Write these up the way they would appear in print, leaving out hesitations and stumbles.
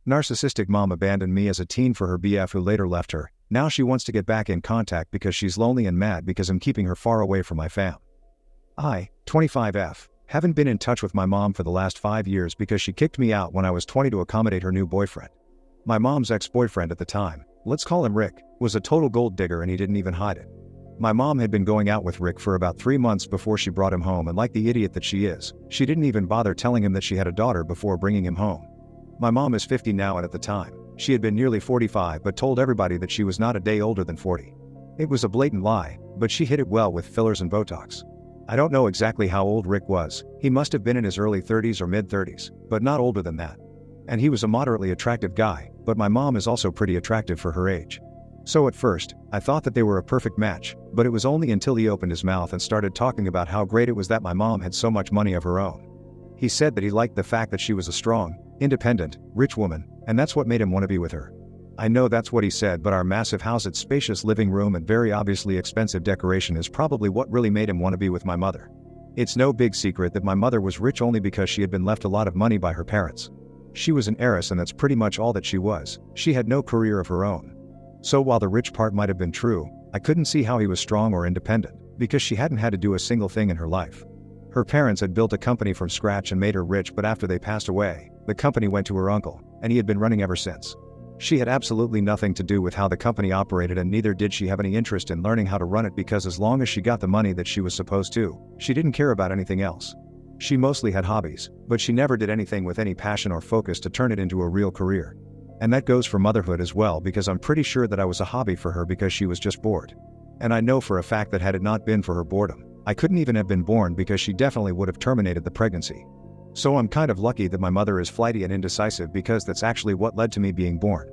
Narcissistic mom abandoned me as a teen for her BF who later left her. Now she wants to get back in contact because she's lonely and mad because I'm keeping her far away from my fam. I, 25F, haven't been in touch with my mom for the last 5 years because she kicked me out when I was 20 to accommodate her new boyfriend. My mom's ex-boyfriend at the time, let's call him Rick, was a total gold digger and he didn't even hide it. My mom had been going out with Rick for about 3 months before she brought him home, and like the idiot that she is, she didn't even bother telling him that she had a daughter before bringing him home. My mom is 50 now, and at the time, she had been nearly 45 but told everybody that she was not a day older than 40. It was a blatant lie, but she hid it well with fillers and Botox. I don't know exactly how old Rick was. He must have been in his early 30s or mid-30s, but not older than that. And he was a moderately attractive guy, but my mom is also pretty attractive for her age. So at first, I thought that they were a perfect match, but it was only until he opened his mouth and started talking about how great it was that my mom had so much money of her own. He said that he liked the fact that she was a strong, independent, rich woman, and that's what made him want to be with her. I know that's what he said, but our massive house, its spacious living room and very obviously expensive decoration is probably what really made him want to be with my mother. It's no big secret that my mother was rich only because she had been left a lot of money by her parents. She was an heiress and that's pretty much all that she was. She had no career of her own. So while the rich part might have been true, I couldn't see how he was strong or independent, because she hadn't had to do a single thing in her life. Her parents had built a company from scratch and made her rich, but after they passed away, the company went to her uncle, and he had been running ever since. She had absolutely nothing to do with how the company operated, and neither did she have any interest in learning how to run it, because as long as she got the money that she was supposed to, she didn't care about anything else. She mostly had hobbies, but she never did anything with any passion or focus to turn it into a real career. And that goes for motherhood as well, because I'm pretty sure that I was a hobby for her because she was just bored. And I know for a fact that had it not been for her boredom, I couldn't even have been born, because she definitely would have terminated the pregnancy. So I'm kind of lucky that my mother is flighty and indecisive, because that's actually what led to me being born.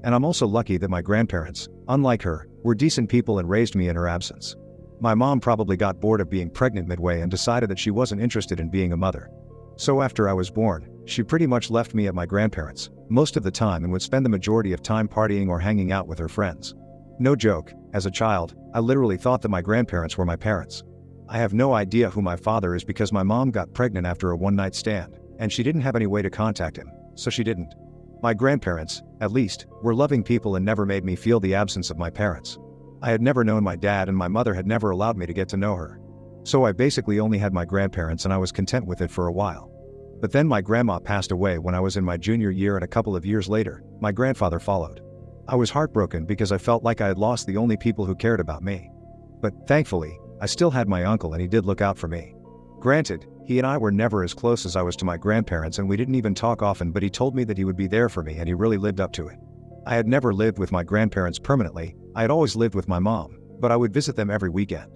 And I'm also lucky that my grandparents, unlike her, were decent people and raised me in her absence. My mom probably got bored of being pregnant midway and decided that she wasn't interested in being a mother. So after I was born, she pretty much left me at my grandparents' most of the time and would spend the majority of time partying or hanging out with her friends. No joke, as a child, I literally thought that my grandparents were my parents. I have no idea who my father is because my mom got pregnant after a one-night stand, and she didn't have any way to contact him, so she didn't. My grandparents, at least, were loving people and never made me feel the absence of my parents. I had never known my dad, and my mother had never allowed me to get to know her. So I basically only had my grandparents, and I was content with it for a while. But then my grandma passed away when I was in my junior year, and a couple of years later, my grandfather followed. I was heartbroken because I felt like I had lost the only people who cared about me. But thankfully, I still had my uncle, and he did look out for me. Granted, he and I were never as close as I was to my grandparents, and we didn't even talk often, but he told me that he would be there for me, and he really lived up to it. I had never lived with my grandparents permanently. I had always lived with my mom, but I would visit them every weekend.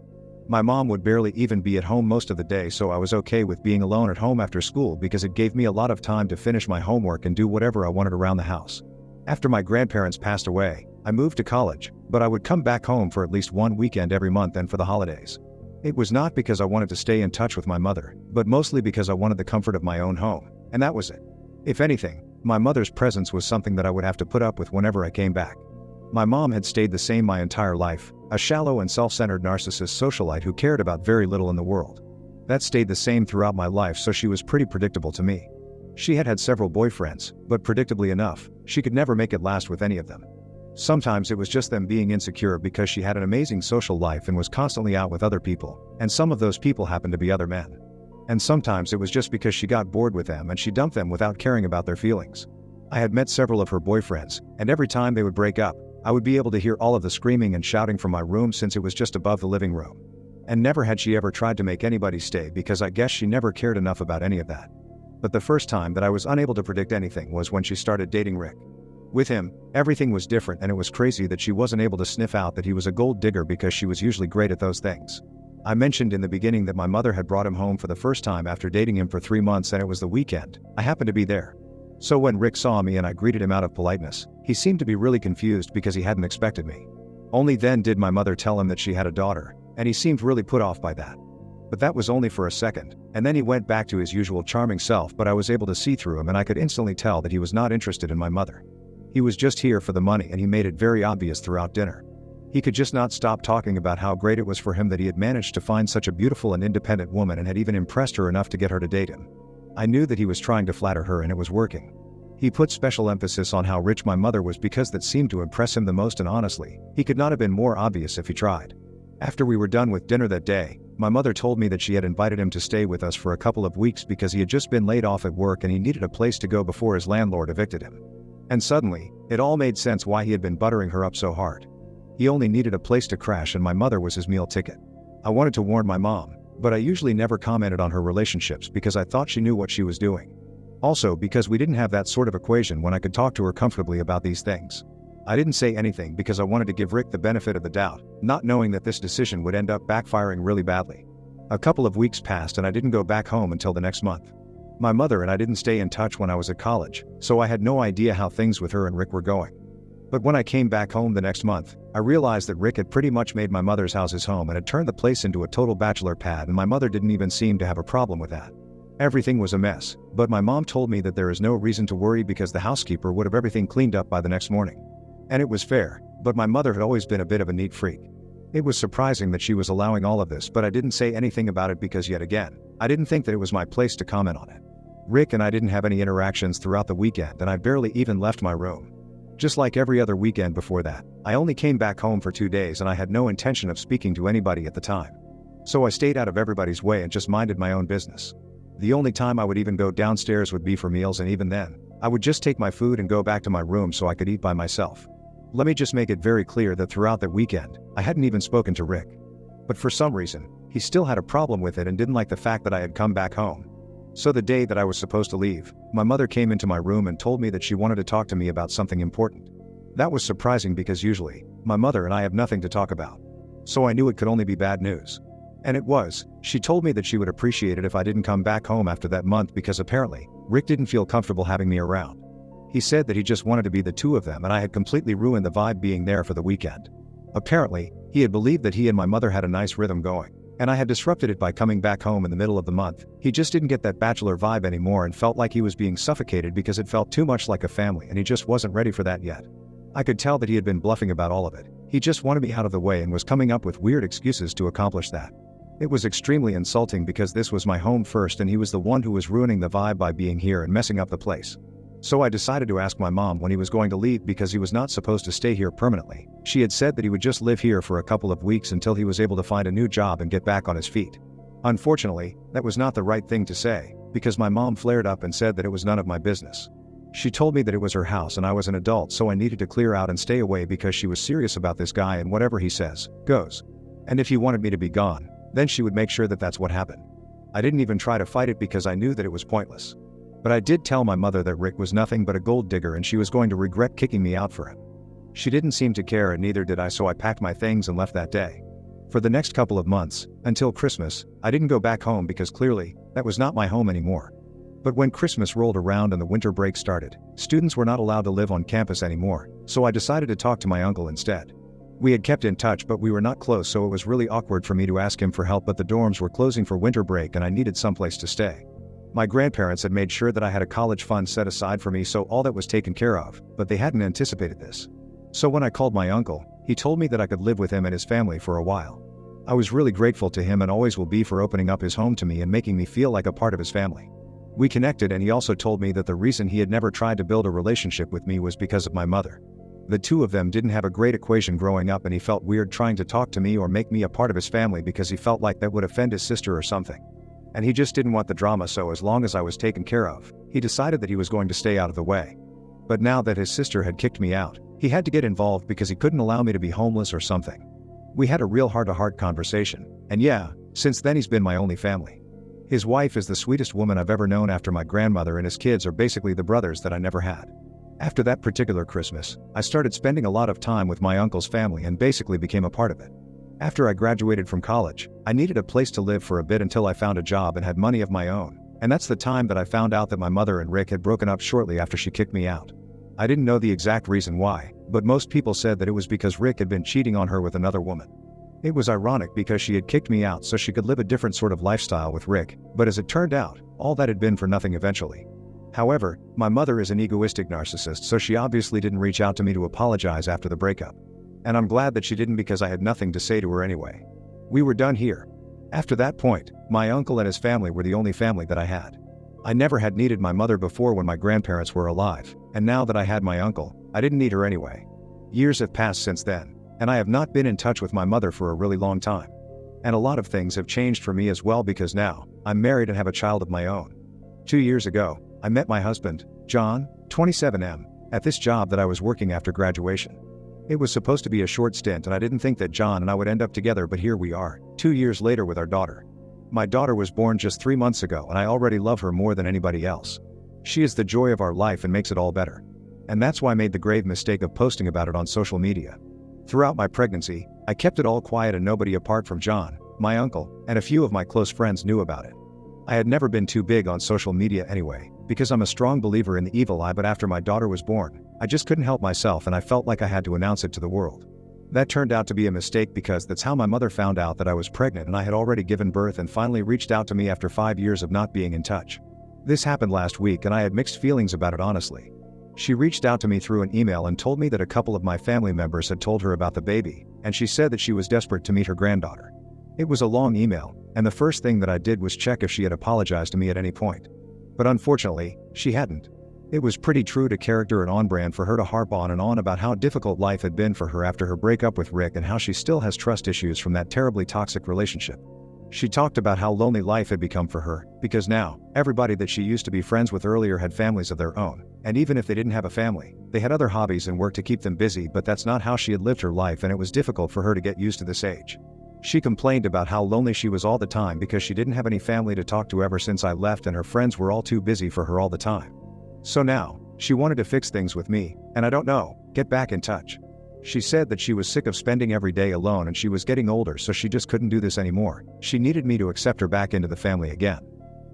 My mom would barely even be at home most of the day, so I was okay with being alone at home after school because it gave me a lot of time to finish my homework and do whatever I wanted around the house. After my grandparents passed away, I moved to college, but I would come back home for at least one weekend every month and for the holidays. It was not because I wanted to stay in touch with my mother, but mostly because I wanted the comfort of my own home, and that was it. If anything, my mother's presence was something that I would have to put up with whenever I came back. My mom had stayed the same my entire life, a shallow and self-centered narcissist socialite who cared about very little in the world. That stayed the same throughout my life, so she was pretty predictable to me. She had had several boyfriends, but predictably enough, she could never make it last with any of them. Sometimes it was just them being insecure because she had an amazing social life and was constantly out with other people, and some of those people happened to be other men. And sometimes it was just because she got bored with them and she dumped them without caring about their feelings. I had met several of her boyfriends, and every time they would break up, I would be able to hear all of the screaming and shouting from my room since it was just above the living room. And never had she ever tried to make anybody stay, because I guess she never cared enough about any of that. But the first time that I was unable to predict anything was when she started dating Rick. With him, everything was different, and it was crazy that she wasn't able to sniff out that he was a gold digger because she was usually great at those things. I mentioned in the beginning that my mother had brought him home for the first time after dating him for 3 months, and it was the weekend. I happened to be there. So when Rick saw me and I greeted him out of politeness, he seemed to be really confused because he hadn't expected me. Only then did my mother tell him that she had a daughter, and he seemed really put off by that. But that was only for a second, and then he went back to his usual charming self, but I was able to see through him, and I could instantly tell that he was not interested in my mother. He was just here for the money, and he made it very obvious throughout dinner. He could just not stop talking about how great it was for him that he had managed to find such a beautiful and independent woman and had even impressed her enough to get her to date him. I knew that he was trying to flatter her, and it was working. He put special emphasis on how rich my mother was because that seemed to impress him the most, and honestly, he could not have been more obvious if he tried. After we were done with dinner that day, my mother told me that she had invited him to stay with us for a couple of weeks because he had just been laid off at work and he needed a place to go before his landlord evicted him. And suddenly, it all made sense why he had been buttering her up so hard. He only needed a place to crash and my mother was his meal ticket. I wanted to warn my mom, but I usually never commented on her relationships because I thought she knew what she was doing. Also because we didn't have that sort of equation when I could talk to her comfortably about these things. I didn't say anything because I wanted to give Rick the benefit of the doubt, not knowing that this decision would end up backfiring really badly. A couple of weeks passed and I didn't go back home until the next month. My mother and I didn't stay in touch when I was at college, so I had no idea how things with her and Rick were going. But when I came back home the next month, I realized that Rick had pretty much made my mother's house his home and had turned the place into a total bachelor pad, and my mother didn't even seem to have a problem with that. Everything was a mess, but my mom told me that there is no reason to worry because the housekeeper would have everything cleaned up by the next morning. And it was fair, but my mother had always been a bit of a neat freak. It was surprising that she was allowing all of this, but I didn't say anything about it because yet again, I didn't think that it was my place to comment on it. Rick and I didn't have any interactions throughout the weekend and I barely even left my room. Just like every other weekend before that, I only came back home for 2 days and I had no intention of speaking to anybody at the time. So I stayed out of everybody's way and just minded my own business. The only time I would even go downstairs would be for meals, and even then, I would just take my food and go back to my room so I could eat by myself. Let me just make it very clear that throughout that weekend, I hadn't even spoken to Rick. But for some reason, he still had a problem with it and didn't like the fact that I had come back home. So the day that I was supposed to leave, my mother came into my room and told me that she wanted to talk to me about something important. That was surprising because usually, my mother and I have nothing to talk about. So I knew it could only be bad news. And it was. She told me that she would appreciate it if I didn't come back home after that month because apparently, Rick didn't feel comfortable having me around. He said that he just wanted to be the two of them and I had completely ruined the vibe being there for the weekend. Apparently, he had believed that he and my mother had a nice rhythm going, and I had disrupted it by coming back home in the middle of the month. He just didn't get that bachelor vibe anymore and felt like he was being suffocated because it felt too much like a family and he just wasn't ready for that yet. I could tell that he had been bluffing about all of it. He just wanted me out of the way and was coming up with weird excuses to accomplish that. It was extremely insulting because this was my home first and he was the one who was ruining the vibe by being here and messing up the place. So I decided to ask my mom when he was going to leave because he was not supposed to stay here permanently. She had said that he would just live here for a couple of weeks until he was able to find a new job and get back on his feet. Unfortunately, that was not the right thing to say, because my mom flared up and said that it was none of my business. She told me that it was her house and I was an adult, so I needed to clear out and stay away because she was serious about this guy and whatever he says, goes. And if he wanted me to be gone, then she would make sure that that's what happened. I didn't even try to fight it because I knew that it was pointless. But I did tell my mother that Rick was nothing but a gold digger and she was going to regret kicking me out for him. She didn't seem to care and neither did I, so I packed my things and left that day. For the next couple of months, until Christmas, I didn't go back home because clearly, that was not my home anymore. But when Christmas rolled around and the winter break started, students were not allowed to live on campus anymore, so I decided to talk to my uncle instead. We had kept in touch but we were not close, so it was really awkward for me to ask him for help, but the dorms were closing for winter break and I needed someplace to stay. My grandparents had made sure that I had a college fund set aside for me, so all that was taken care of, but they hadn't anticipated this. So when I called my uncle, he told me that I could live with him and his family for a while. I was really grateful to him and always will be for opening up his home to me and making me feel like a part of his family. We connected and he also told me that the reason he had never tried to build a relationship with me was because of my mother. The two of them didn't have a great equation growing up and he felt weird trying to talk to me or make me a part of his family because he felt like that would offend his sister or something. And he just didn't want the drama, so as long as I was taken care of, he decided that he was going to stay out of the way. But now that his sister had kicked me out, he had to get involved because he couldn't allow me to be homeless or something. We had a real heart-to-heart conversation, and yeah, since then he's been my only family. His wife is the sweetest woman I've ever known after my grandmother, and his kids are basically the brothers that I never had. After that particular Christmas, I started spending a lot of time with my uncle's family and basically became a part of it. After I graduated from college, I needed a place to live for a bit until I found a job and had money of my own, and that's the time that I found out that my mother and Rick had broken up shortly after she kicked me out. I didn't know the exact reason why, but most people said that it was because Rick had been cheating on her with another woman. It was ironic because she had kicked me out so she could live a different sort of lifestyle with Rick, but as it turned out, all that had been for nothing eventually. However, my mother is an egoistic narcissist, so she obviously didn't reach out to me to apologize after the breakup. And I'm glad that she didn't because I had nothing to say to her anyway. We were done here. After that point, my uncle and his family were the only family that I had. I never had needed my mother before when my grandparents were alive, and now that I had my uncle, I didn't need her anyway. Years have passed since then, and I have not been in touch with my mother for a really long time. And a lot of things have changed for me as well because now, I'm married and have a child of my own. 2 years ago, I met my husband, John, 27M, at this job that I was working after graduation. It was supposed to be a short stint and I didn't think that John and I would end up together, but here we are, 2 years later with our daughter. My daughter was born just 3 months ago and I already love her more than anybody else. She is the joy of our life and makes it all better. And that's why I made the grave mistake of posting about it on social media. Throughout my pregnancy, I kept it all quiet and nobody apart from John, my uncle, and a few of my close friends knew about it. I had never been too big on social media anyway, because I'm a strong believer in the evil eye, but after my daughter was born, I just couldn't help myself and I felt like I had to announce it to the world. That turned out to be a mistake because that's how my mother found out that I was pregnant and I had already given birth and finally reached out to me after 5 years of not being in touch. This happened last week and I had mixed feelings about it honestly. She reached out to me through an email and told me that a couple of my family members had told her about the baby, and she said that she was desperate to meet her granddaughter. It was a long email, and the first thing that I did was check if she had apologized to me at any point. But unfortunately, she hadn't. It was pretty true to character and on brand for her to harp on and on about how difficult life had been for her after her breakup with Rick and how she still has trust issues from that terribly toxic relationship. She talked about how lonely life had become for her, because now, everybody that she used to be friends with earlier had families of their own, and even if they didn't have a family, they had other hobbies and work to keep them busy, but that's not how she had lived her life and it was difficult for her to get used to this age. She complained about how lonely she was all the time because she didn't have any family to talk to ever since I left and her friends were all too busy for her all the time. So now, she wanted to fix things with me, and I don't know, get back in touch. She said that she was sick of spending every day alone and she was getting older, so she just couldn't do this anymore. She needed me to accept her back into the family again.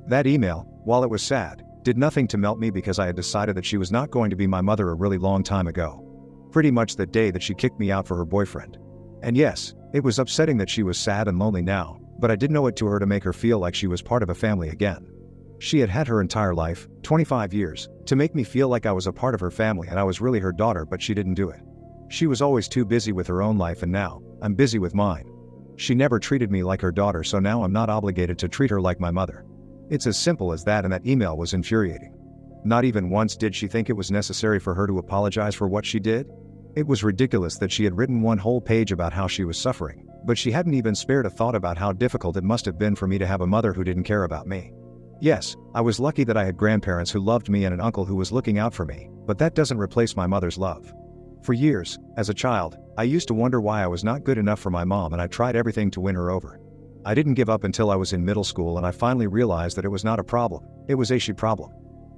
That email, while it was sad, did nothing to melt me because I had decided that she was not going to be my mother a really long time ago. Pretty much the day that she kicked me out for her boyfriend. And yes, it was upsetting that she was sad and lonely now, but I didn't owe it to her to make her feel like she was part of a family again. She had had her entire life, 25 years, to make me feel like I was a part of her family and I was really her daughter, but she didn't do it. She was always too busy with her own life and now, I'm busy with mine. She never treated me like her daughter, so now I'm not obligated to treat her like my mother. It's as simple as that, and that email was infuriating. Not even once did she think it was necessary for her to apologize for what she did. It was ridiculous that she had written one whole page about how she was suffering, but she hadn't even spared a thought about how difficult it must have been for me to have a mother who didn't care about me. Yes, I was lucky that I had grandparents who loved me and an uncle who was looking out for me, but that doesn't replace my mother's love. For years, as a child, I used to wonder why I was not good enough for my mom, and I tried everything to win her over. I didn't give up until I was in middle school and I finally realized that it was not a problem, it was a she problem.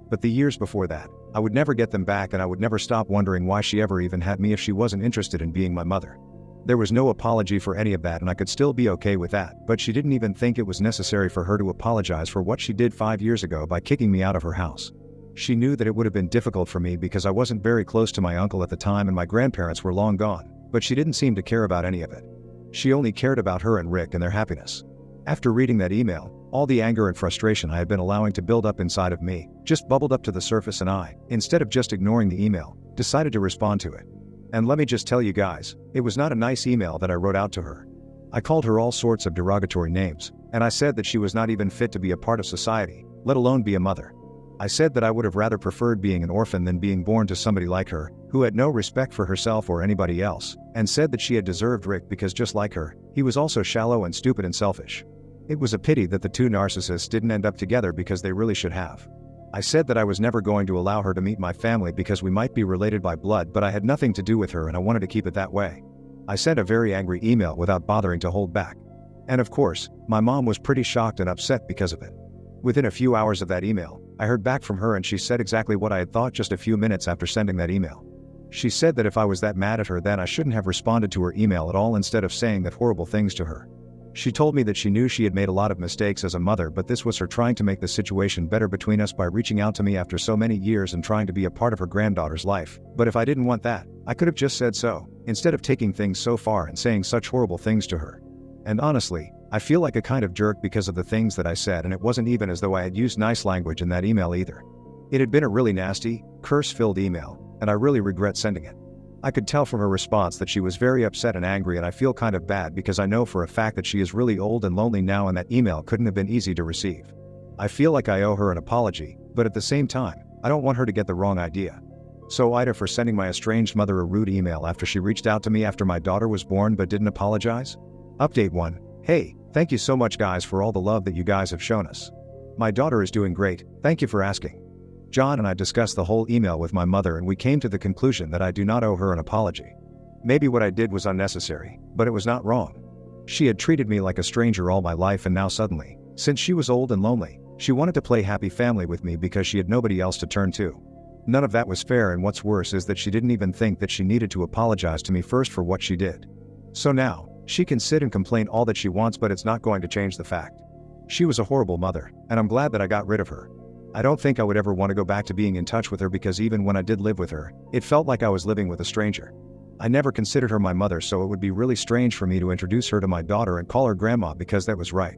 But the years before that, I would never get them back and I would never stop wondering why she ever even had me if she wasn't interested in being my mother. There was no apology for any of that and I could still be okay with that, but she didn't even think it was necessary for her to apologize for what she did 5 years ago by kicking me out of her house. She knew that it would have been difficult for me because I wasn't very close to my uncle at the time and my grandparents were long gone, but she didn't seem to care about any of it. She only cared about her and Rick and their happiness. After reading that email, all the anger and frustration I had been allowing to build up inside of me just bubbled up to the surface, and I, instead of just ignoring the email, decided to respond to it. And let me just tell you guys, it was not a nice email that I wrote out to her. I called her all sorts of derogatory names, and I said that she was not even fit to be a part of society, let alone be a mother. I said that I would have rather preferred being an orphan than being born to somebody like her, who had no respect for herself or anybody else, and said that she had deserved Rick because just like her, he was also shallow and stupid and selfish. It was a pity that the two narcissists didn't end up together because they really should have. I said that I was never going to allow her to meet my family because we might be related by blood, but I had nothing to do with her and I wanted to keep it that way. I sent a very angry email without bothering to hold back. And of course, my mom was pretty shocked and upset because of it. Within a few hours of that email, I heard back from her and she said exactly what I had thought just a few minutes after sending that email. She said that if I was that mad at her, then I shouldn't have responded to her email at all instead of saying that horrible things to her. She told me that she knew she had made a lot of mistakes as a mother, but this was her trying to make the situation better between us by reaching out to me after so many years and trying to be a part of her granddaughter's life. But if I didn't want that, I could have just said so, instead of taking things so far and saying such horrible things to her. And honestly, I feel like a kind of jerk because of the things that I said, and it wasn't even as though I had used nice language in that email either. It had been a really nasty, curse-filled email, and I really regret sending it. I could tell from her response that she was very upset and angry, and I feel kind of bad because I know for a fact that she is really old and lonely now, and that email couldn't have been easy to receive. I feel like I owe her an apology, but at the same time, I don't want her to get the wrong idea. So Ida for sending my estranged mother a rude email after she reached out to me after my daughter was born but didn't apologize? Update 1. Hey, thank you so much guys for all the love that you guys have shown us. My daughter is doing great, thank you for asking. John and I discussed the whole email with my mother and we came to the conclusion that I do not owe her an apology. Maybe what I did was unnecessary, but it was not wrong. She had treated me like a stranger all my life and now suddenly, since she was old and lonely, she wanted to play happy family with me because she had nobody else to turn to. None of that was fair, and what's worse is that she didn't even think that she needed to apologize to me first for what she did. So now, she can sit and complain all that she wants, but it's not going to change the fact. She was a horrible mother, and I'm glad that I got rid of her. I don't think I would ever want to go back to being in touch with her because even when I did live with her, it felt like I was living with a stranger. I never considered her my mother, so it would be really strange for me to introduce her to my daughter and call her grandma because that was right.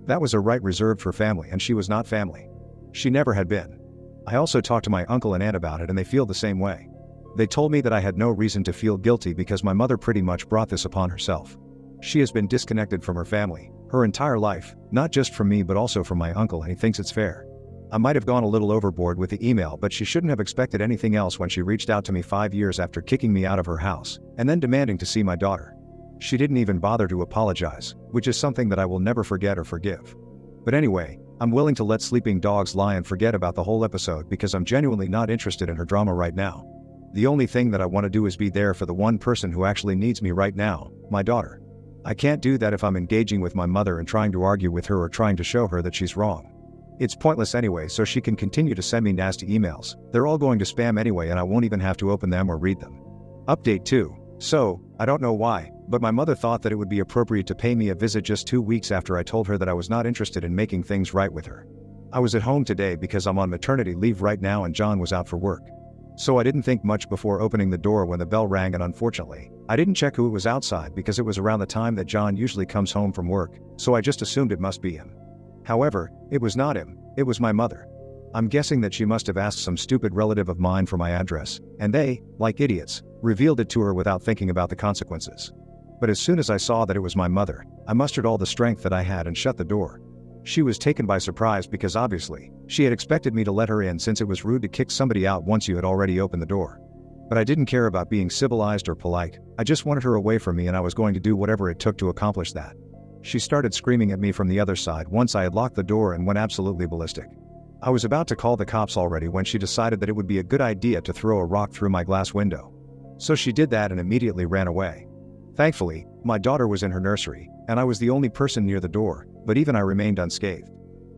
That was a right reserved for family, and she was not family. She never had been. I also talked to my uncle and aunt about it and they feel the same way. They told me that I had no reason to feel guilty because my mother pretty much brought this upon herself. She has been disconnected from her family, her entire life, not just from me but also from my uncle, and he thinks it's fair. I might have gone a little overboard with the email, but she shouldn't have expected anything else when she reached out to me 5 years after kicking me out of her house, and then demanding to see my daughter. She didn't even bother to apologize, which is something that I will never forget or forgive. But anyway, I'm willing to let sleeping dogs lie and forget about the whole episode because I'm genuinely not interested in her drama right now. The only thing that I want to do is be there for the one person who actually needs me right now, my daughter. I can't do that if I'm engaging with my mother and trying to argue with her or trying to show her that she's wrong. It's pointless anyway, so she can continue to send me nasty emails. They're all going to spam anyway and I won't even have to open them or read them. Update 2. So, I don't know why, but my mother thought that it would be appropriate to pay me a visit just 2 weeks after I told her that I was not interested in making things right with her. I was at home today because I'm on maternity leave right now and John was out for work. So I didn't think much before opening the door when the bell rang, and unfortunately, I didn't check who it was outside because it was around the time that John usually comes home from work, so I just assumed it must be him. However, it was not him, it was my mother. I'm guessing that she must have asked some stupid relative of mine for my address, and they, like idiots, revealed it to her without thinking about the consequences. But as soon as I saw that it was my mother, I mustered all the strength that I had and shut the door. She was taken by surprise because obviously, she had expected me to let her in since it was rude to kick somebody out once you had already opened the door. But I didn't care about being civilized or polite, I just wanted her away from me and I was going to do whatever it took to accomplish that. She started screaming at me from the other side once I had locked the door and went absolutely ballistic. I was about to call the cops already when she decided that it would be a good idea to throw a rock through my glass window. So she did that and immediately ran away. Thankfully, my daughter was in her nursery, and I was the only person near the door, but even I remained unscathed.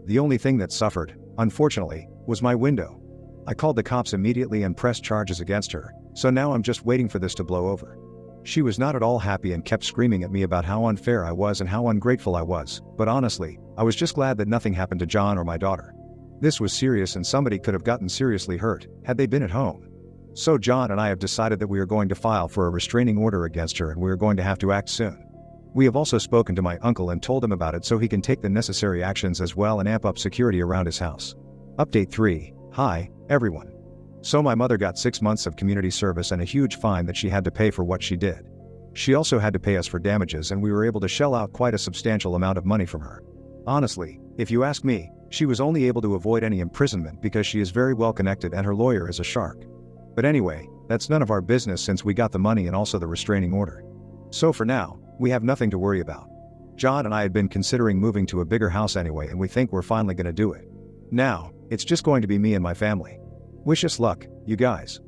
The only thing that suffered, unfortunately, was my window. I called the cops immediately and pressed charges against her, so now I'm just waiting for this to blow over. She was not at all happy and kept screaming at me about how unfair I was and how ungrateful I was, but honestly, I was just glad that nothing happened to John or my daughter. This was serious and somebody could have gotten seriously hurt had they been at home. So John and I have decided that we are going to file for a restraining order against her and we are going to have to act soon. We have also spoken to my uncle and told him about it so he can take the necessary actions as well and amp up security around his house. Update 3. Hi, everyone. So my mother got 6 months of community service and a huge fine that she had to pay for what she did. She also had to pay us for damages and we were able to shell out quite a substantial amount of money from her. Honestly, if you ask me, she was only able to avoid any imprisonment because she is very well connected and her lawyer is a shark. But anyway, that's none of our business since we got the money and also the restraining order. So for now, we have nothing to worry about. John and I had been considering moving to a bigger house anyway and we think we're finally going to do it. Now, it's just going to be me and my family. Wish us luck, you guys.